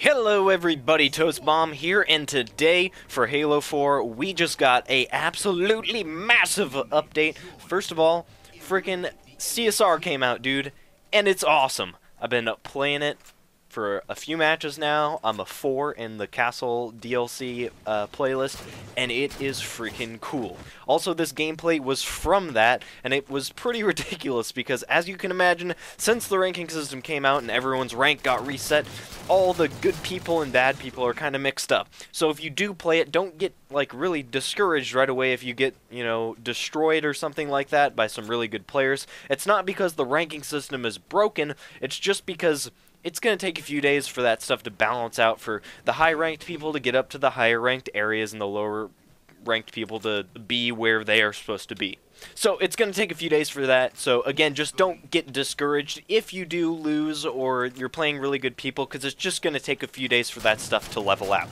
Hello everybody, Toast Bomb here, and today for Halo 4 we just got a absolutely massive update. First of all, freaking CSR came out, dude, and it's awesome. I've been playing it for a few matches now. I'm a 4 in the Castle DLC playlist, and it is freaking cool. Also, this gameplay was from that, and it was pretty ridiculous because, as you can imagine, since the ranking system came out and everyone's rank got reset, all the good people and bad people are kind of mixed up. So if you do play it, don't get like really discouraged right away if you get, destroyed or something like that by some really good players. It's not because the ranking system is broken, it's just because it's going to take a few days for that stuff to balance out, for the high-ranked people to get up to the higher-ranked areas and the lower-ranked people to be where they are supposed to be. So it's going to take a few days for that. So again, just don't get discouraged if you do lose or you're playing really good people, because it's just going to take a few days for that stuff to level out.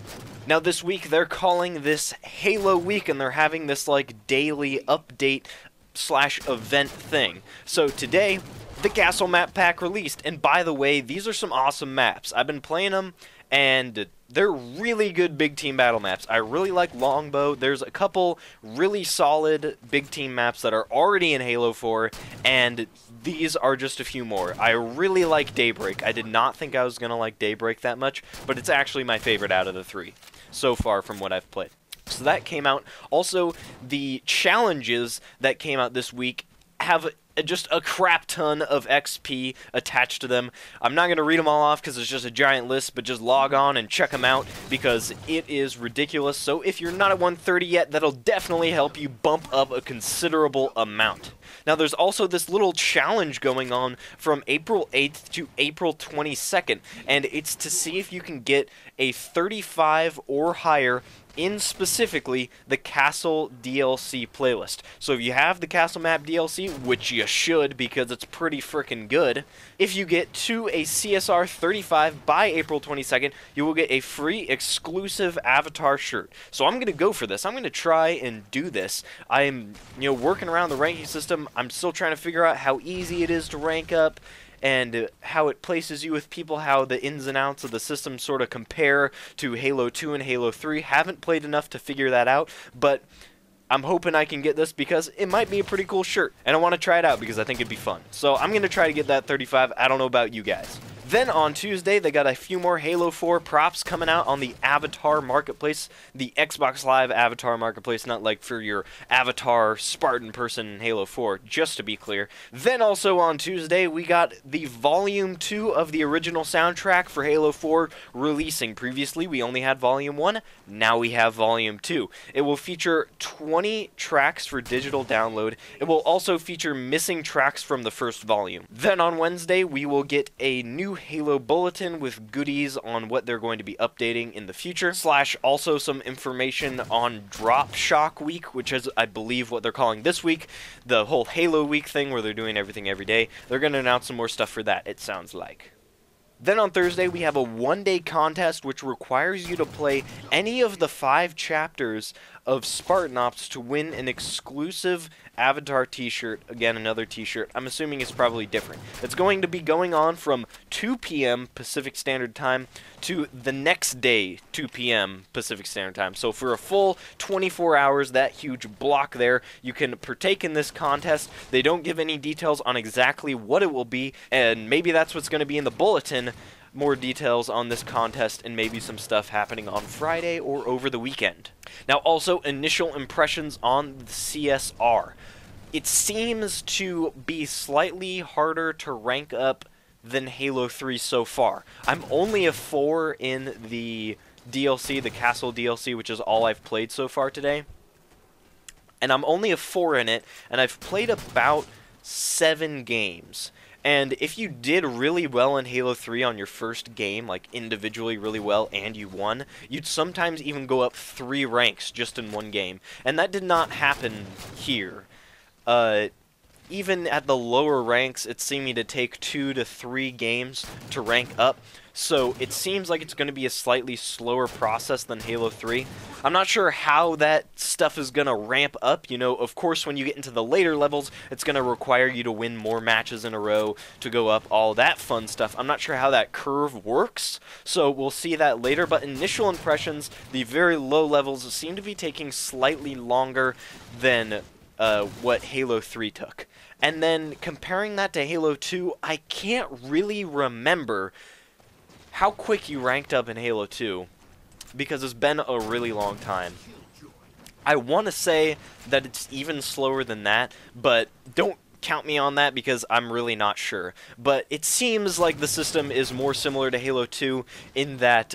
Now this week they're calling this Halo Week, and they're having this like daily update / event thing. So today, the Castle map pack released, and by the way, these are some awesome maps. I've been playing them, and they're really good big team battle maps. I really like Longbow. There's a couple really solid big team maps that are already in Halo 4, and these are just a few more. I really like Daybreak. I did not think I was going to like Daybreak that much, but it's actually my favorite out of the three so far from what I've played. So that came out. Also, the challenges that came out this week have just a crap ton of XP attached to them. I'm not going to read them all off because it's just a giant list, but just log on and check them out because it is ridiculous. So if you're not at 130 yet, that'll definitely help you bump up a considerable amount. Now there's also this little challenge going on from April 8th to April 22nd, and it's to see if you can get a 35 or higher in specifically the Castle DLC playlist. So if you have the Castle Map DLC, which you should because it's pretty freaking good, if you get to a CSR 35 by April 22nd, you will get a free exclusive avatar shirt. So I'm going to go for this. I'm going to try and do this. I'm, working around the ranking system. I'm still trying to figure out how easy it is to rank up, and how it places you with people, how the ins and outs of the system sort of compare to Halo 2 and Halo 3. Haven't played enough to figure that out, but I'm hoping I can get this because it might be a pretty cool shirt, and I want to try it out because I think it'd be fun. So I'm going to try to get that 35. I don't know about you guys. Then on Tuesday, they got a few more Halo 4 props coming out on the Avatar Marketplace, the Xbox Live Avatar Marketplace, not like for your Avatar Spartan person in Halo 4, just to be clear. Then also on Tuesday, we got the Volume 2 of the original soundtrack for Halo 4 releasing. Previously, we only had Volume 1, now we have Volume 2. It will feature 20 tracks for digital download. It will also feature missing tracks from the first volume. Then on Wednesday, we will get a new Halo Bulletin with goodies on what they're going to be updating in the future, / also some information on Drop Shock Week, which is, I believe, what they're calling this week, the whole Halo Week thing where they're doing everything every day. They're going to announce some more stuff for that, it sounds like. Then on Thursday, we have a one-day contest which requires you to play any of the 5 chapters of Spartan Ops to win an exclusive Avatar t-shirt. Again, another t-shirt. I'm assuming it's probably different. It's going to be going on from 2 p.m. Pacific Standard Time to the next day, 2 p.m. Pacific Standard Time. So for a full 24 hours, that huge block there, you can partake in this contest. They don't give any details on exactly what it will be, and maybe that's what's going to be in the bulletin. More details on this contest and maybe some stuff happening on Friday or over the weekend. Now also, initial impressions on the CSR. It seems to be slightly harder to rank up than Halo 3 so far. I'm only a 4 in the DLC, the Castle DLC, which is all I've played so far today. And I'm only a 4 in it, and I've played about 7 games. And if you did really well in Halo 3 on your first game, like individually really well, and you won, you'd sometimes even go up 3 ranks just in one game. And that did not happen here. even at the lower ranks, it's seeming to take 2 to 3 games to rank up. So it seems like it's going to be a slightly slower process than Halo 3. I'm not sure how that stuff is going to ramp up. You know, of course, when you get into the later levels, it's going to require you to win more matches in a row to go up, all that fun stuff. I'm not sure how that curve works, so we'll see that later. But initial impressions, the very low levels seem to be taking slightly longer than what Halo 3 took. And then comparing that to Halo 2, I can't really remember how quick you ranked up in Halo 2, because it's been a really long time. I want to say that it's even slower than that, but don't count me on that because I'm really not sure. But it seems like the system is more similar to Halo 2 in that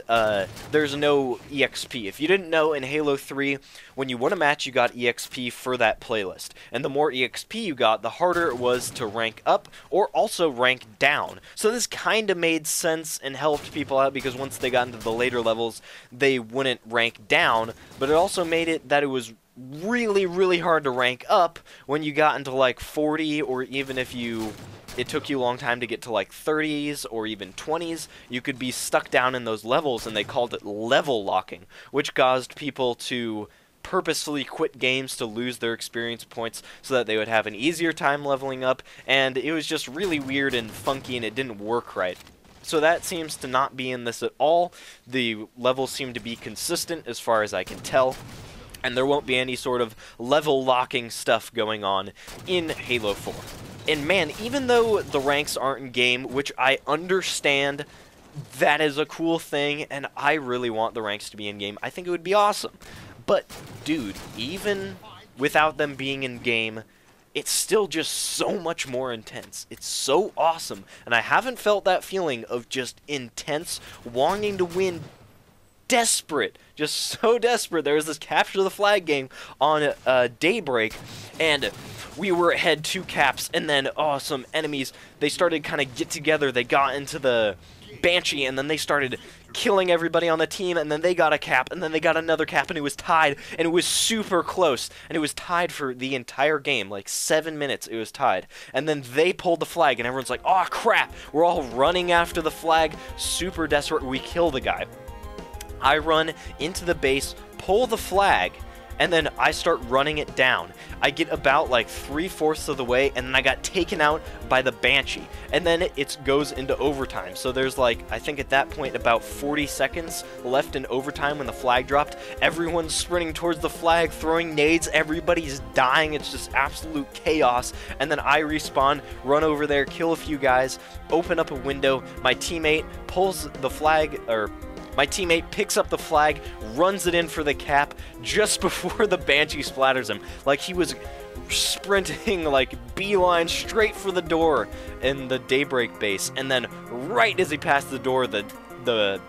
there's no EXP. If you didn't know, in Halo 3, when you won a match, you got EXP for that playlist. And the more EXP you got, the harder it was to rank up or also rank down. So this kind of made sense and helped people out because once they got into the later levels, they wouldn't rank down. But it also made it that it was really, really hard to rank up when you got into like 40, or even if it took you a long time to get to like 30s or even 20s, you could be stuck down in those levels, and they called it level locking, which caused people to purposefully quit games to lose their experience points so that they would have an easier time leveling up, and it was just really weird and funky, and it didn't work right. So that seems to not be in this at all. The levels seem to be consistent as far as I can tell, and there won't be any sort of level locking stuff going on in Halo 4. And man, even though the ranks aren't in game, which I understand, that is a cool thing, and I really want the ranks to be in game, I think it would be awesome. But dude, even without them being in game, it's still just so much more intense. It's so awesome, and I haven't felt that feeling of just intense wanting to win, desperate, just so desperate. There was this capture the flag game on Daybreak, and we were ahead 2 caps, and then some enemies, they started kind of get together. They got into the Banshee, and then they started killing everybody on the team, and then they got a cap, and then they got another cap, and it was tied, and it was super close, and it was tied for the entire game, like 7 minutes it was tied, and then they pulled the flag, and everyone's like, oh crap, we're all running after the flag, super desperate. We kill the guy. I run into the base, pull the flag, and then I start running it down. I get about like 3/4 of the way, and then I got taken out by the Banshee. And then it goes into overtime. So there's like, I think at that point, about 40 seconds left in overtime when the flag dropped. Everyone's sprinting towards the flag, throwing nades, everybody's dying. It's just absolute chaos. And then I respawn, run over there, kill a few guys, open up a window. My teammate pulls the flag, or my teammate picks up the flag, runs it in for the cap just before the Banshee splatters him. Like he was sprinting like beeline straight for the door in the Daybreak base. And then right as he passed the door, the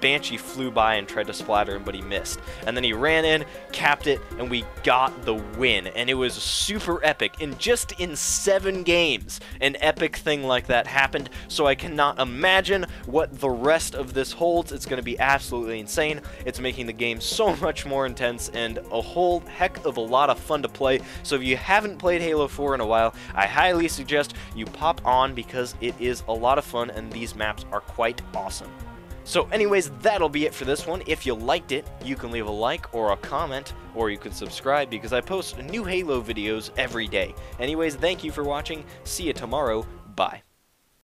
Banshee flew by and tried to splatter him, but he missed. And then he ran in, capped it, and we got the win. And it was super epic. And just in 7 games, an epic thing like that happened. So I cannot imagine what the rest of this holds. It's going to be absolutely insane. It's making the game so much more intense and a whole heck of a lot of fun to play. So if you haven't played Halo 4 in a while, I highly suggest you pop on because it is a lot of fun and these maps are quite awesome. So anyways, that'll be it for this one. If you liked it, you can leave a like or a comment, or you can subscribe because I post new Halo videos every day. Anyways, thank you for watching. See you tomorrow. Bye.